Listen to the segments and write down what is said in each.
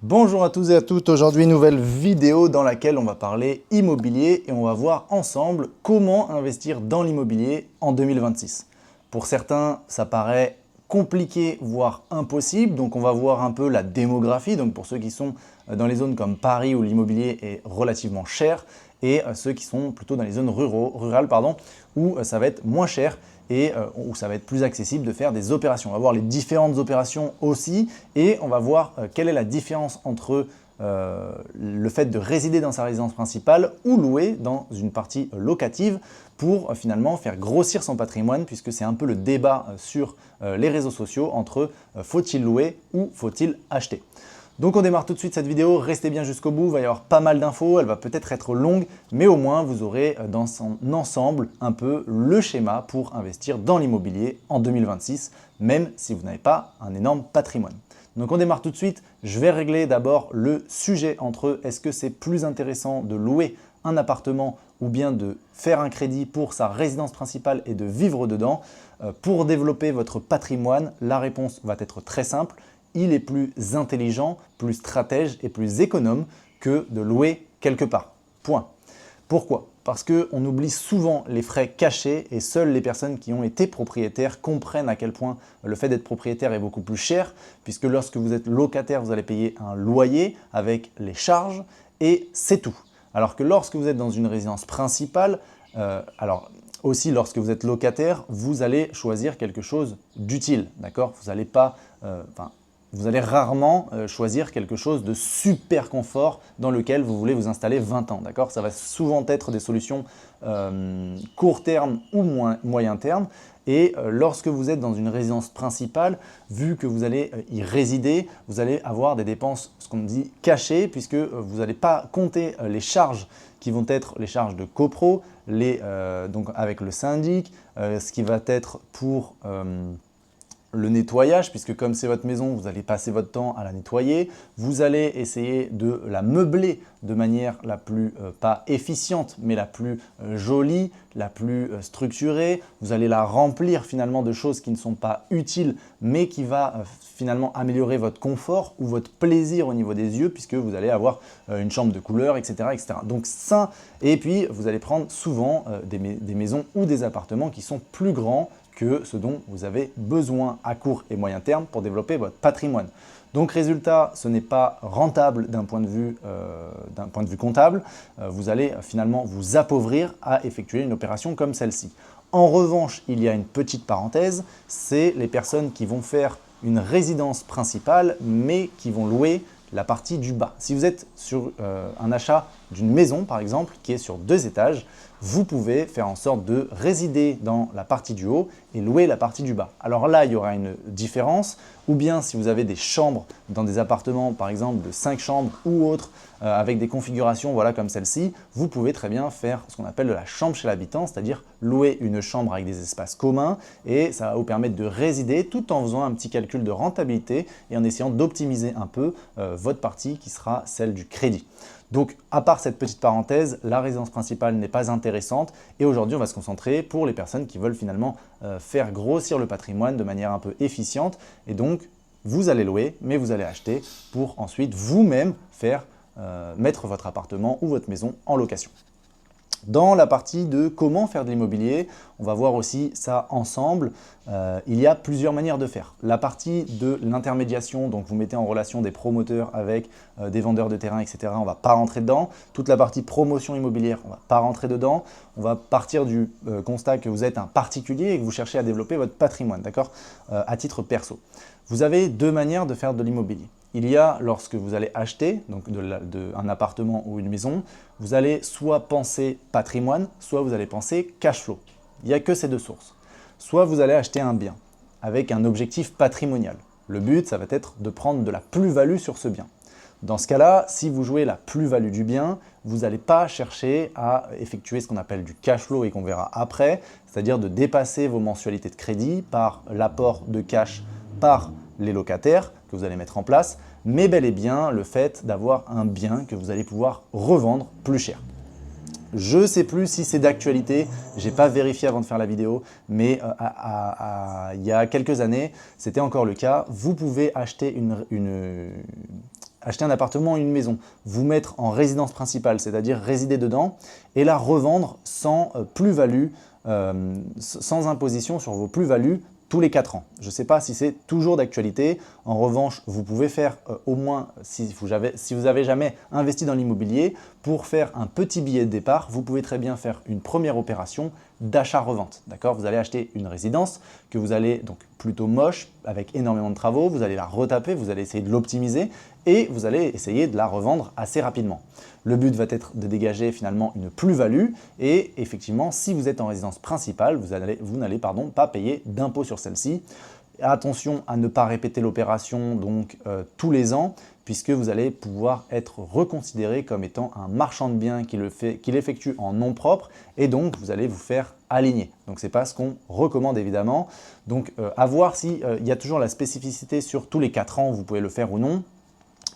Bonjour à tous et à toutes, aujourd'hui nouvelle vidéo dans laquelle on va parler immobilier et on va voir ensemble comment investir dans l'immobilier en 2026. Pour certains, ça paraît compliqué voire impossible, donc on va voir un peu la démographie, donc pour ceux qui sont dans les zones comme Paris où l'immobilier est relativement cher et ceux qui sont plutôt dans les zones rurales où ça va être moins cher et où ça va être plus accessible de faire des opérations. On va voir les différentes opérations aussi et on va voir quelle est la différence entre le fait de résider dans sa résidence principale ou louer dans une partie locative pour finalement faire grossir son patrimoine, puisque c'est un peu le débat sur les réseaux sociaux entre faut-il louer ou faut-il acheter. Donc on démarre tout de suite cette vidéo, restez bien jusqu'au bout, il va y avoir pas mal d'infos, elle va peut-être être longue, mais au moins vous aurez dans son ensemble un peu le schéma pour investir dans l'immobilier en 2026, même si vous n'avez pas un énorme patrimoine. Donc on démarre tout de suite, je vais régler d'abord le sujet entre est-ce que c'est plus intéressant de louer un appartement ou bien de faire un crédit pour sa résidence principale et de vivre dedans. Pour développer votre patrimoine, la réponse va être très simple. Il est plus intelligent, plus stratège et plus économe que de louer quelque part. Point. Pourquoi? Parce qu'on oublie souvent les frais cachés et seules les personnes qui ont été propriétaires comprennent à quel point le fait d'être propriétaire est beaucoup plus cher, puisque lorsque vous êtes locataire, vous allez payer un loyer avec les charges et c'est tout. Alors que lorsque vous êtes dans une résidence principale, aussi lorsque vous êtes locataire, vous allez choisir quelque chose d'utile, d'accord? Vous allez rarement choisir quelque chose de super confort dans lequel vous voulez vous installer 20 ans. Ça va souvent être des solutions court terme ou moyen terme. Et lorsque vous êtes dans une résidence principale, vu que vous allez y résider, vous allez avoir des dépenses, ce qu'on dit cachées, puisque vous n'allez pas compter les charges qui vont être les charges de copro, donc avec le syndic, ce qui va être pour le nettoyage, puisque comme c'est votre maison, vous allez passer votre temps à la nettoyer. Vous allez essayer de la meubler de manière la plus, pas efficiente, mais la plus jolie, la plus structurée. Vous allez la remplir finalement de choses qui ne sont pas utiles, mais qui va finalement améliorer votre confort ou votre plaisir au niveau des yeux, puisque vous allez avoir une chambre de couleur, etc., etc. Donc ça, et puis vous allez prendre souvent des maisons ou des appartements qui sont plus grands que ce dont vous avez besoin à court et moyen terme pour développer votre patrimoine. Donc résultat, ce n'est pas rentable d'un point de vue comptable. Vous allez finalement vous appauvrir à effectuer une opération comme celle-ci. En revanche, il y a une petite parenthèse, c'est les personnes qui vont faire une résidence principale mais qui vont louer la partie du bas. Si vous êtes sur un achat d'une maison par exemple qui est sur 2 étages, vous pouvez faire en sorte de résider dans la partie du haut et louer la partie du bas. Alors là, il y aura une différence, ou bien si vous avez des chambres dans des appartements par exemple de 5 chambres ou autres avec des configurations voilà, comme celle-ci, vous pouvez très bien faire ce qu'on appelle de la chambre chez l'habitant, c'est-à-dire louer une chambre avec des espaces communs et ça va vous permettre de résider tout en faisant un petit calcul de rentabilité et en essayant d'optimiser un peu votre partie qui sera celle du crédit. Donc, à part cette petite parenthèse, la résidence principale n'est pas intéressante et aujourd'hui, on va se concentrer pour les personnes qui veulent finalement faire grossir le patrimoine de manière un peu efficiente et donc, vous allez louer, mais vous allez acheter pour ensuite vous-même mettre votre appartement ou votre maison en location. Dans la partie de comment faire de l'immobilier, on va voir aussi ça ensemble. Il y a plusieurs manières de faire. La partie de l'intermédiation, donc vous mettez en relation des promoteurs avec des vendeurs de terrain, etc. On ne va pas rentrer dedans. Toute la partie promotion immobilière, on ne va pas rentrer dedans. On va partir du constat que vous êtes un particulier et que vous cherchez à développer votre patrimoine, d'accord, à titre perso. Vous avez 2 manières de faire de l'immobilier. Il y a lorsque vous allez acheter donc un appartement ou une maison, vous allez soit penser patrimoine, soit vous allez penser cash flow. Il n'y a que ces 2 sources. Soit vous allez acheter un bien avec un objectif patrimonial. Le but, ça va être de prendre de la plus-value sur ce bien. Dans ce cas-là, si vous jouez la plus-value du bien, vous n'allez pas chercher à effectuer ce qu'on appelle du cash flow et qu'on verra après, c'est-à-dire de dépasser vos mensualités de crédit par l'apport de cash par les locataires que vous allez mettre en place, mais bel et bien le fait d'avoir un bien que vous allez pouvoir revendre plus cher. Je ne sais plus si c'est d'actualité, je n'ai pas vérifié avant de faire la vidéo, mais il y a quelques années, c'était encore le cas. Vous pouvez acheter acheter un appartement ou une maison, vous mettre en résidence principale, c'est-à-dire résider dedans, et la revendre sans plus-value, sans imposition sur vos plus-values tous les 4 ans. Je ne sais pas si c'est toujours d'actualité. En revanche, vous pouvez faire au moins, si vous n'avez jamais investi dans l'immobilier, pour faire un petit billet de départ, vous pouvez très bien faire une première opération d'achat-revente. D'accord? Vous allez acheter une résidence que vous allez donc plutôt moche, avec énormément de travaux, vous allez la retaper, vous allez essayer de l'optimiser et vous allez essayer de la revendre assez rapidement. Le but va être de dégager finalement une plus-value et effectivement, si vous êtes en résidence principale, vous n'allez pas payer d'impôt sur celle-ci. Attention à ne pas répéter l'opération donc tous les ans puisque vous allez pouvoir être reconsidéré comme étant un marchand de biens qui l'effectue en nom propre et donc vous allez vous faire aligner. Donc ce n'est pas ce qu'on recommande évidemment. Donc à voir s'il y a toujours la spécificité sur tous les 4 ans, vous pouvez le faire ou non.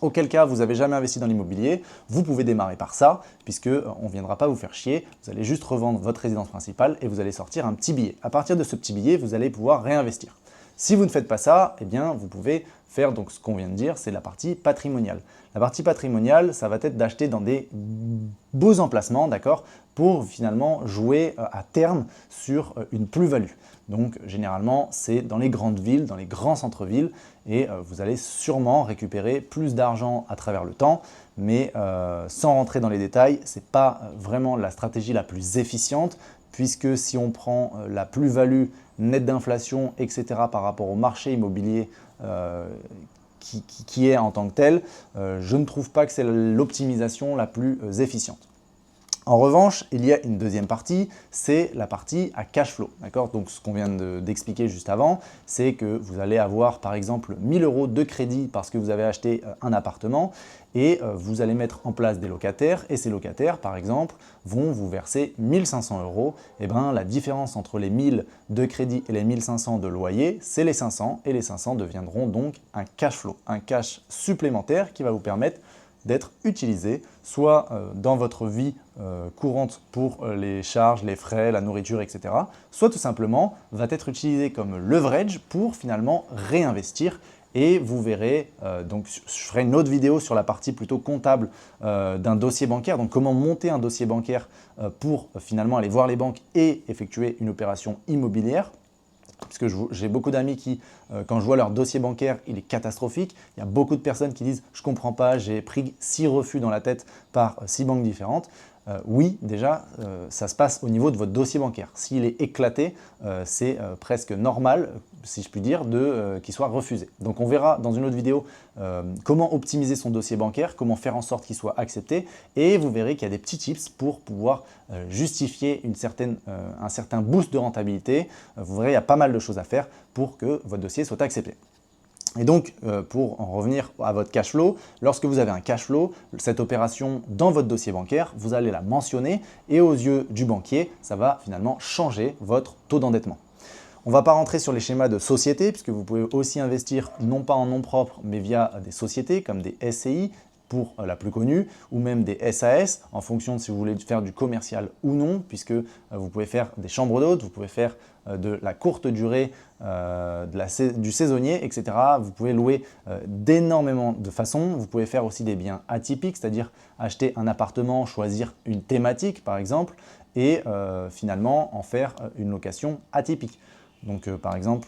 Auquel cas, vous n'avez jamais investi dans l'immobilier, vous pouvez démarrer par ça, puisqu'on ne viendra pas vous faire chier. Vous allez juste revendre votre résidence principale et vous allez sortir un petit billet. À partir de ce petit billet, vous allez pouvoir réinvestir. Si vous ne faites pas ça, eh bien, vous pouvez faire donc, ce qu'on vient de dire, c'est la partie patrimoniale. La partie patrimoniale, ça va être d'acheter dans des beaux emplacements, d'accord, pour finalement jouer à terme sur une plus-value. Donc généralement, c'est dans les grandes villes, dans les grands centres-villes et vous allez sûrement récupérer plus d'argent à travers le temps, mais sans rentrer dans les détails, ce n'est pas vraiment la stratégie la plus efficiente puisque si on prend la plus-value nette d'inflation, etc. par rapport au marché immobilier qui est en tant que tel, je ne trouve pas que c'est l'optimisation la plus efficiente. En revanche, il y a une deuxième partie, c'est la partie à cash flow. Donc ce qu'on vient d'expliquer juste avant, c'est que vous allez avoir par exemple 1 000 € de crédit parce que vous avez acheté un appartement et vous allez mettre en place des locataires et ces locataires par exemple vont vous verser 1 500 €. Et bien la différence entre les 1 000 de crédit et les 1 500 de loyer, c'est les 500 et les 500 deviendront donc un cash flow, un cash supplémentaire qui va vous permettre d'être utilisé soit dans votre vie courante pour les charges, les frais, la nourriture, etc. soit tout simplement va être utilisé comme leverage pour finalement réinvestir et vous verrez, donc je ferai une autre vidéo sur la partie plutôt comptable d'un dossier bancaire, donc comment monter un dossier bancaire pour finalement aller voir les banques et effectuer une opération immobilière. Puisque j'ai beaucoup d'amis qui, quand je vois leur dossier bancaire, il est catastrophique. Il y a beaucoup de personnes qui disent « je ne comprends pas, j'ai pris 6 refus dans la tête par 6 banques différentes ». Oui, déjà, ça se passe au niveau de votre dossier bancaire. S'il est éclaté, c'est presque normal, si je puis dire, qu'il soit refusé. Donc on verra dans une autre vidéo comment optimiser son dossier bancaire, comment faire en sorte qu'il soit accepté et vous verrez qu'il y a des petits tips pour pouvoir justifier un certain boost de rentabilité. Vous verrez, il y a pas mal de choses à faire pour que votre dossier soit accepté. Et donc, pour en revenir à votre cash flow, lorsque vous avez un cash flow, cette opération dans votre dossier bancaire, vous allez la mentionner et aux yeux du banquier, ça va finalement changer votre taux d'endettement. On ne va pas rentrer sur les schémas de société puisque vous pouvez aussi investir non pas en nom propre mais via des sociétés comme des SCI pour la plus connue ou même des SAS en fonction de si vous voulez faire du commercial ou non puisque vous pouvez faire des chambres d'hôtes, vous pouvez faire de la courte durée, du saisonnier, etc. Vous pouvez louer d'énormément de façons. Vous pouvez faire aussi des biens atypiques, c'est-à-dire acheter un appartement, choisir une thématique par exemple et finalement en faire une location atypique. Donc par exemple,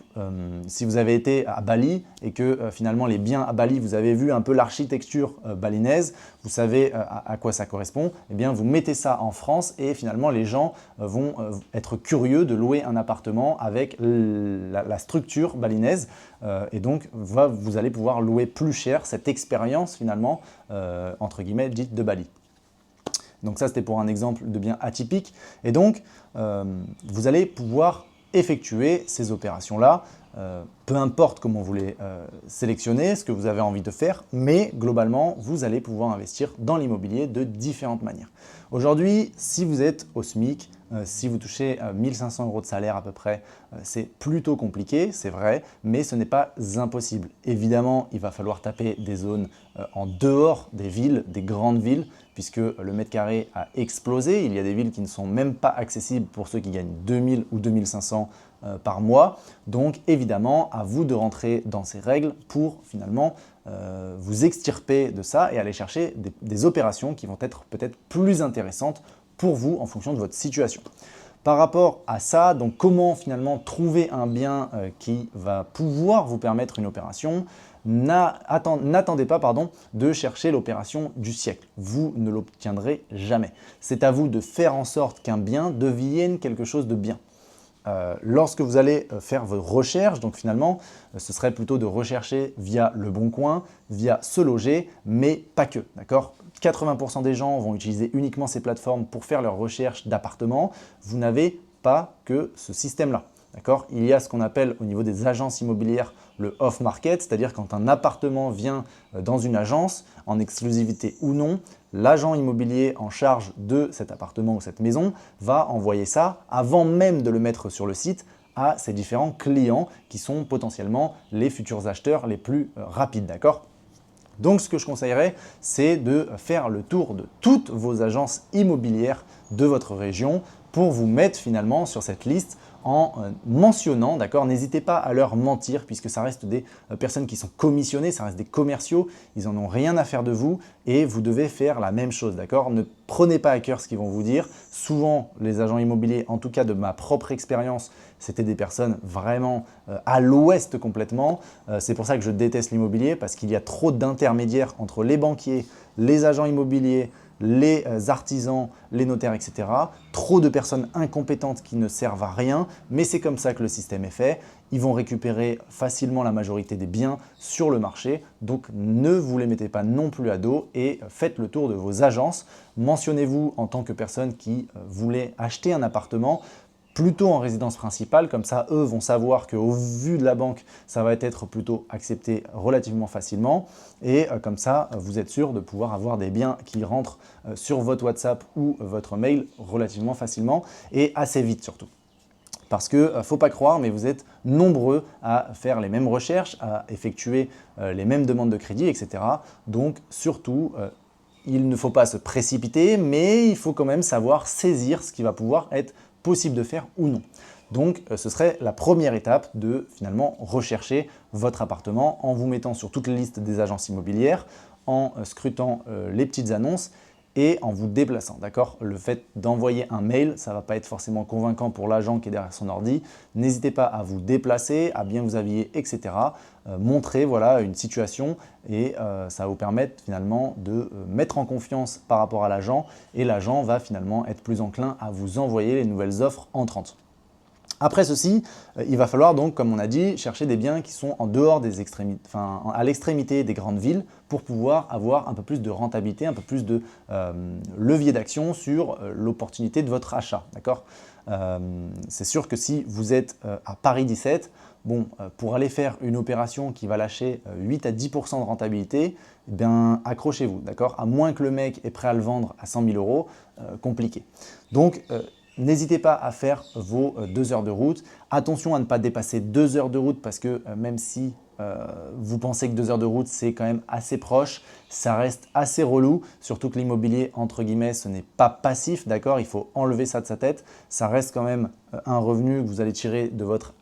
si vous avez été à Bali et que finalement les biens à Bali, vous avez vu un peu l'architecture balinaise, vous savez à quoi ça correspond, eh bien vous mettez ça en France et finalement les gens vont être curieux de louer un appartement avec la structure balinaise et donc vous allez pouvoir louer plus cher cette expérience finalement entre guillemets dite de Bali. Donc ça c'était pour un exemple de bien atypique et donc vous allez pouvoir effectuer ces opérations-là, peu importe comment vous les sélectionnez, ce que vous avez envie de faire, mais globalement, vous allez pouvoir investir dans l'immobilier de différentes manières. Aujourd'hui, si vous êtes au SMIC, si vous touchez 1 500 € de salaire à peu près, c'est plutôt compliqué, c'est vrai, mais ce n'est pas impossible. Évidemment, il va falloir taper des zones en dehors des villes, des grandes villes, puisque le mètre carré a explosé. Il y a des villes qui ne sont même pas accessibles pour ceux qui gagnent 2 000 ou 2 500 par mois. Donc évidemment, à vous de rentrer dans ces règles pour finalement vous extirper de ça et aller chercher des opérations qui vont être peut-être plus intéressantes pour vous en fonction de votre situation. Par rapport à ça, donc comment finalement trouver un bien qui va pouvoir vous permettre une opération? N'attendez pas de chercher l'opération du siècle. Vous ne l'obtiendrez jamais. C'est à vous de faire en sorte qu'un bien devienne quelque chose de bien. Lorsque vous allez faire vos recherches, donc finalement, ce serait plutôt de rechercher via Le Bon Coin, via Se Loger, mais pas que, d'accord ? 80% des gens vont utiliser uniquement ces plateformes pour faire leurs recherches d'appartements. Vous n'avez pas que ce système-là. Il y a ce qu'on appelle au niveau des agences immobilières le off-market, c'est-à-dire quand un appartement vient dans une agence, en exclusivité ou non, l'agent immobilier en charge de cet appartement ou cette maison va envoyer ça avant même de le mettre sur le site à ses différents clients qui sont potentiellement les futurs acheteurs les plus rapides. D'accord ? Donc ce que je conseillerais, c'est de faire le tour de toutes vos agences immobilières de votre région pour vous mettre finalement sur cette liste en mentionnant, d'accord ? N'hésitez pas à leur mentir puisque ça reste des personnes qui sont commissionnées, ça reste des commerciaux, ils n'en ont rien à faire de vous et vous devez faire la même chose, d'accord ? Ne prenez pas à cœur ce qu'ils vont vous dire. Souvent, les agents immobiliers, en tout cas de ma propre expérience, c'était des personnes vraiment à l'ouest complètement. C'est pour ça que je déteste l'immobilier parce qu'il y a trop d'intermédiaires entre les banquiers, les agents immobiliers, les artisans, les notaires, etc. Trop de personnes incompétentes qui ne servent à rien, mais c'est comme ça que le système est fait. Ils vont récupérer facilement la majorité des biens sur le marché, donc ne vous les mettez pas non plus à dos et faites le tour de vos agences. Mentionnez-vous en tant que personne qui voulait acheter un appartement, plutôt en résidence principale, comme ça eux vont savoir qu'au vu de la banque, ça va être plutôt accepté relativement facilement et comme ça vous êtes sûr de pouvoir avoir des biens qui rentrent sur votre WhatsApp ou votre mail relativement facilement et assez vite surtout. Parce que ne faut pas croire, mais vous êtes nombreux à faire les mêmes recherches, à effectuer les mêmes demandes de crédit, etc. Donc surtout, il ne faut pas se précipiter, mais il faut quand même savoir saisir ce qui va pouvoir être possible de faire ou non. Donc ce serait la première étape de finalement rechercher votre appartement en vous mettant sur toutes les listes des agences immobilières, en scrutant les petites annonces et en vous déplaçant, d'accord ? Le fait d'envoyer un mail, ça ne va pas être forcément convaincant pour l'agent qui est derrière son ordi. N'hésitez pas à vous déplacer, à bien vous habiller, etc. Montrer voilà, une situation et ça va vous permettre finalement de mettre en confiance par rapport à l'agent et l'agent va finalement être plus enclin à vous envoyer les nouvelles offres entrantes. Après ceci, il va falloir donc, comme on a dit, chercher des biens qui sont en dehors des extrémités, à l'extrémité des grandes villes pour pouvoir avoir un peu plus de rentabilité, un peu plus de levier d'action sur l'opportunité de votre achat. D'accord ? C'est sûr que si vous êtes à Paris 17, pour aller faire une opération qui va lâcher 8 à 10% de rentabilité, eh bien accrochez-vous, d'accord ? À moins que le mec est prêt à le vendre à 100 000 €, compliqué. Donc, n'hésitez pas à faire vos 2 heures de route. Attention à ne pas dépasser 2 heures de route parce que même si vous pensez que 2 heures de route c'est quand même assez proche, ça reste assez relou, surtout que l'immobilier entre guillemets ce n'est pas passif, d'accord ? Il faut enlever ça de sa tête, ça reste quand même un revenu que vous allez tirer de votre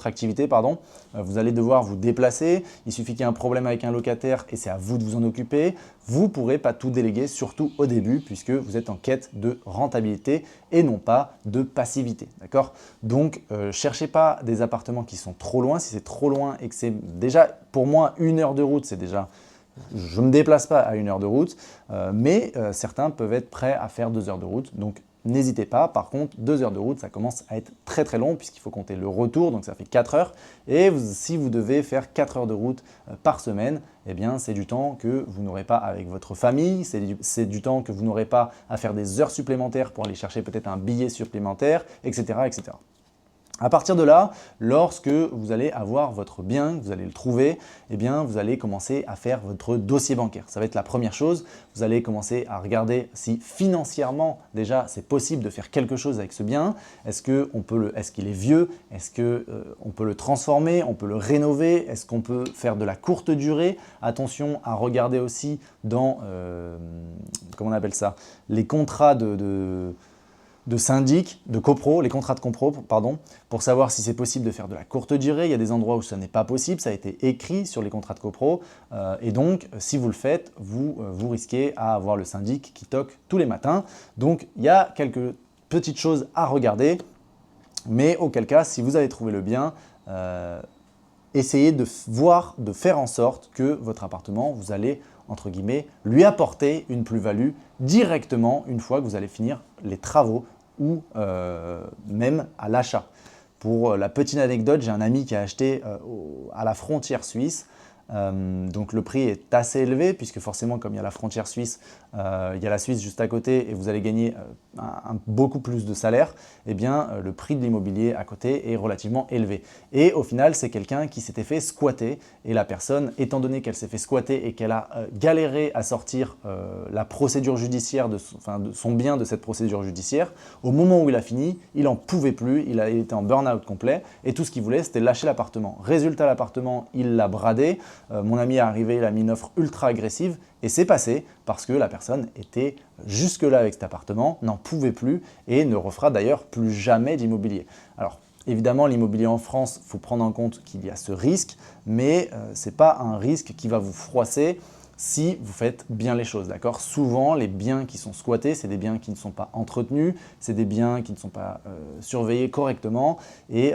activité, pardon. Vous allez devoir vous déplacer, il suffit qu'il y ait un problème avec un locataire et c'est à vous de vous en occuper. Vous ne pourrez pas tout déléguer, surtout au début, puisque vous êtes en quête de rentabilité et non pas de passivité. D'accord ? Donc, cherchez pas des appartements qui sont trop loin. Si c'est trop loin et que c'est déjà, pour moi, 1 heure de route, c'est déjà… Je ne me déplace pas à 1 heure de route, mais certains peuvent être prêts à faire 2 heures de route. Donc, n'hésitez pas. Par contre, 2 heures de route, ça commence à être très très long puisqu'il faut compter le retour, donc ça fait 4 heures. Et si vous devez faire 4 heures de route par semaine, eh bien c'est du temps que vous n'aurez pas avec votre famille, c'est du temps que vous n'aurez pas à faire des heures supplémentaires pour aller chercher peut-être un billet supplémentaire, etc., etc. À partir de là, lorsque vous allez avoir votre bien, que vous allez le trouver, eh bien, vous allez commencer à faire votre dossier bancaire. Ça va être la première chose. Vous allez commencer à regarder si financièrement, déjà, c'est possible de faire quelque chose avec ce bien. Est-ce qu'il est vieux? Est-ce qu'on peut le transformer? On peut le rénover? Est-ce qu'on peut faire de la courte durée? Attention à regarder aussi dans, comment on appelle ça, les contrats de syndic, de copro, les contrats de compro, pardon, pour savoir si c'est possible de faire de la courte durée. Il y a des endroits où ça n'est pas possible, ça a été écrit sur les contrats de copro. Et donc, si vous le faites, vous risquez à avoir le syndic qui toque tous les matins. Donc, il y a quelques petites choses à regarder. Mais auquel cas, si vous avez trouvé le bien, essayez de faire en sorte que votre appartement, vous allez, entre guillemets, lui apporter une plus-value directement une fois que vous allez finir les travaux ou même à l'achat. Pour la petite anecdote, j'ai un ami qui a acheté à la frontière suisse. Donc le prix est assez élevé puisque forcément comme il y a la frontière suisse, il y a la Suisse juste à côté et vous allez gagner beaucoup plus de salaire, eh bien le prix de l'immobilier à côté est relativement élevé. Et au final c'est quelqu'un qui s'était fait squatter et la personne, étant donné qu'elle s'est fait squatter et qu'elle a galéré à sortir la procédure judiciaire de son bien de cette procédure judiciaire, au moment où il a fini, il n'en pouvait plus, il était en burn-out complet et tout ce qu'il voulait c'était lâcher l'appartement. Résultat, l'appartement il l'a bradé. Mon ami est arrivé, il a mis une offre ultra agressive et c'est passé parce que la personne était jusque-là avec cet appartement, n'en pouvait plus et ne refera d'ailleurs plus jamais d'immobilier. Alors évidemment, l'immobilier en France, il faut prendre en compte qu'il y a ce risque, mais ce n'est pas un risque qui va vous froisser si vous faites bien les choses, d'accord? Souvent, les biens qui sont squattés, c'est des biens qui ne sont pas entretenus, c'est des biens qui ne sont pas surveillés correctement et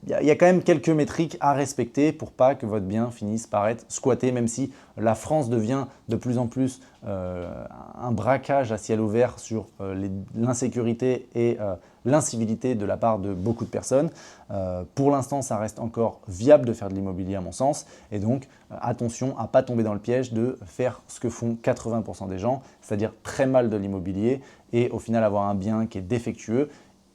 il y a quand même quelques métriques à respecter pour pas que votre bien finisse par être squatté, même si la France devient de plus en plus un braquage à ciel ouvert sur l'insécurité et l'incivilité de la part de beaucoup de personnes. Pour l'instant, ça reste encore viable de faire de l'immobilier à mon sens. Et donc, attention à ne pas tomber dans le piège de faire ce que font 80% des gens, c'est-à-dire très mal de l'immobilier et au final avoir un bien qui est défectueux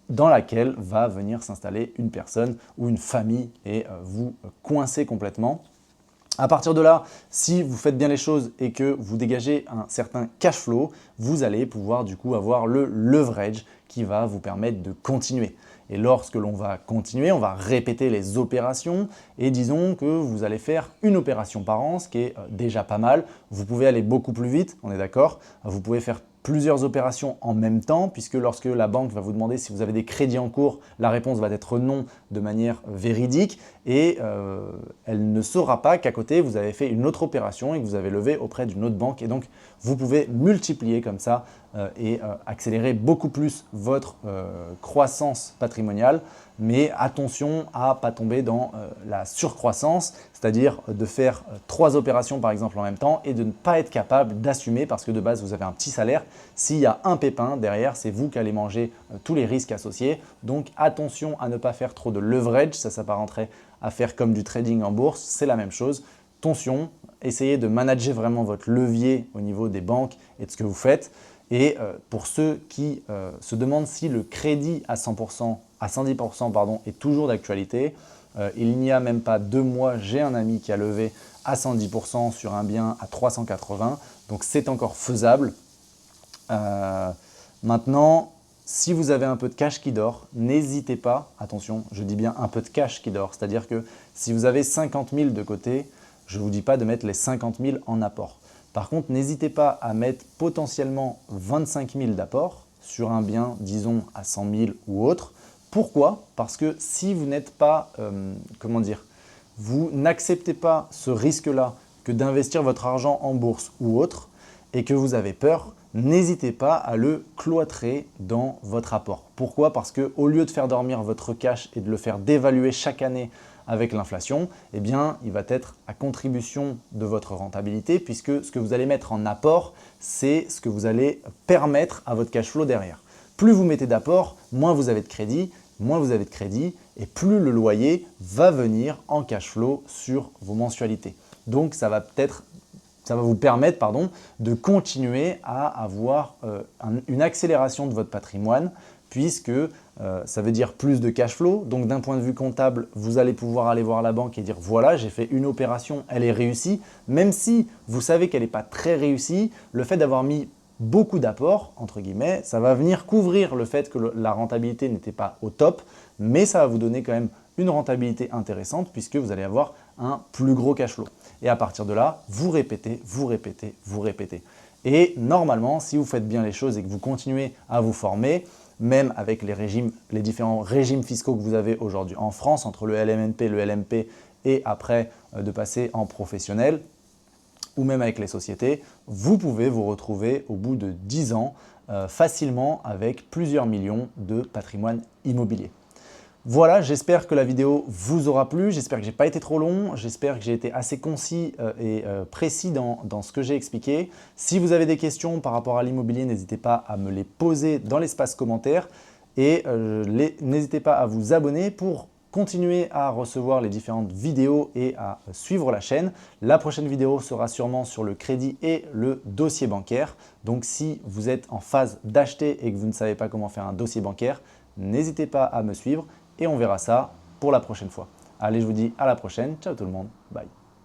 dans laquelle va venir s'installer une personne ou une famille et vous coincer complètement. À partir de là, si vous faites bien les choses et que vous dégagez un certain cash flow, vous allez pouvoir du coup avoir le leverage qui va vous permettre de continuer. Et lorsque l'on va continuer, on va répéter les opérations et disons que vous allez faire une opération par an, ce qui est déjà pas mal. Vous pouvez aller beaucoup plus vite, on est d'accord. Vous pouvez faire plusieurs opérations en même temps puisque lorsque la banque va vous demander si vous avez des crédits en cours, la réponse va être non de manière véridique et elle ne saura pas qu'à côté vous avez fait une autre opération et que vous avez levé auprès d'une autre banque et donc vous pouvez multiplier comme ça et accélérer beaucoup plus votre croissance patrimoniale, mais attention à ne pas tomber dans la surcroissance, c'est-à-dire de faire 3 opérations par exemple en même temps et de ne pas être capable d'assumer parce que de base vous avez un petit salaire. S'il y a un pépin derrière, c'est vous qui allez manger tous les risques associés. Donc attention à ne pas faire trop de leverage, ça s'apparenterait à faire comme du trading en bourse, c'est la même chose. Attention, essayez de manager vraiment votre levier au niveau des banques et de ce que vous faites. Et pour ceux qui se demandent si le crédit à 100%, à 110% pardon, est toujours d'actualité, il n'y a même pas 2 mois, j'ai un ami qui a levé à 110% sur un bien à 380, donc c'est encore faisable. Maintenant, si vous avez un peu de cash qui dort, n'hésitez pas, attention, je dis bien un peu de cash qui dort, c'est-à-dire que si vous avez 50 000 de côté, je ne vous dis pas de mettre les 50 000 en apport. Par contre, n'hésitez pas à mettre potentiellement 25 000 d'apport sur un bien, disons à 100 000 ou autre. Pourquoi? Parce que si vous n'êtes pas, vous n'acceptez pas ce risque-là que d'investir votre argent en bourse ou autre et que vous avez peur, n'hésitez pas à le cloîtrer dans votre apport. Pourquoi? Parce qu'au lieu de faire dormir votre cash et de le faire dévaluer chaque année avec l'inflation, eh bien, il va être à contribution de votre rentabilité puisque ce que vous allez mettre en apport, c'est ce que vous allez permettre à votre cash flow derrière. Plus vous mettez d'apport, moins vous avez de crédit, et plus le loyer va venir en cash flow sur vos mensualités. Donc, ça va vous permettre de continuer à avoir une accélération de votre patrimoine puisque ça veut dire plus de cash flow. Donc d'un point de vue comptable, vous allez pouvoir aller voir la banque et dire voilà, j'ai fait une opération, elle est réussie. Même si vous savez qu'elle n'est pas très réussie, le fait d'avoir mis beaucoup d'apports, entre guillemets, ça va venir couvrir le fait que la rentabilité n'était pas au top, mais ça va vous donner quand même une rentabilité intéressante puisque vous allez avoir un plus gros cash flow. Et à partir de là, vous répétez, vous répétez, vous répétez. Et normalement, si vous faites bien les choses et que vous continuez à vous former, même avec les différents régimes fiscaux que vous avez aujourd'hui en France, entre le LMNP, le LMP et après de passer en professionnel, ou même avec les sociétés, vous pouvez vous retrouver au bout de 10 ans facilement avec plusieurs millions de patrimoine immobilier. Voilà, j'espère que la vidéo vous aura plu, j'espère que je n'ai pas été trop long, j'espère que j'ai été assez concis et précis dans ce que j'ai expliqué. Si vous avez des questions par rapport à l'immobilier, n'hésitez pas à me les poser dans l'espace commentaire et n'hésitez pas à vous abonner pour continuer à recevoir les différentes vidéos et à suivre la chaîne. La prochaine vidéo sera sûrement sur le crédit et le dossier bancaire. Donc si vous êtes en phase d'acheter et que vous ne savez pas comment faire un dossier bancaire, n'hésitez pas à me suivre et on verra ça pour la prochaine fois. Allez, je vous dis à la prochaine. Ciao tout le monde. Bye.